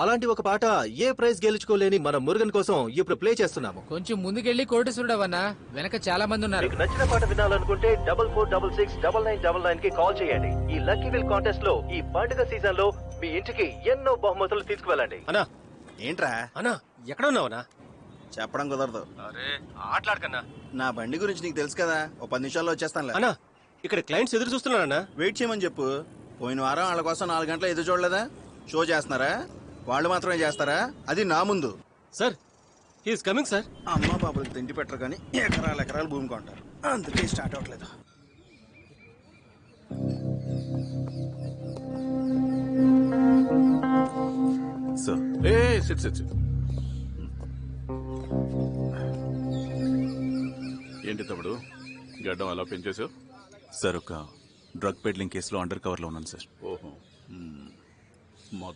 అలాంటి ఒక పాట ఏ ప్రైజ్ గెలుచుకోలేని మన మురుగన్ కోసం ఇప్పుడు ప్లే చేస్తున్నాము. కొంచెం ముందుకెళ్ళి కోటేశ్వరుడవన్నా, వెనక చాలా మంది ఉన్నారు. మీకు నచ్చిన పాట వినాలనుకుంటే 44666999 కి కాల్ చేయండి. ఈ లక్కీ విల్ కాంటెస్ట్ లో ఈ పండుగ సీజన్ లో మీ ఇంటికి ఎన్నో బహుమతులు తీసుకువెళ్ళండి. అన్నా ఏంట్రా అన్నా ఎక్కడ ఉన్నావునా? చెప్పడం కుదరదు. అరే ఆటలాడకన్నా. నా బండి గురించి నీకు తెలుసు కదా, ఓ 10 నిమిషాల్లో వచ్చేస్తానులే. అన్నా ఇక్కడ క్లయింట్స్ ఎదురు చూస్తున్నారన్నా. వెయిట్ చేయమని చెప్పు. పోయిన వారం వాళ్ళ కోసం 4 గంటలు ఎదురు చూడలేదా? షో చేస్తున్నారా? వాళ్ళు మాత్రమే చేస్తారా? అది నా ముందు. Sir he is coming sir. అమ్మ బాబులకు తిండి పెట్టరు కానీ ఎకరాలు ఎకరాలు భూమి కొంటారు. అందుకే స్టార్ట్ అవ్వట్లేదు. Sir SIT SIT SIT. ఏంటి తమ్ముడు గడ్డం అలా పెంచేసావు? సార్ ఒక డ్రగ్ పెడ్లింగ్ కేసులో అండర్ కవర్లో ఉన్నాను సార్. ఓహో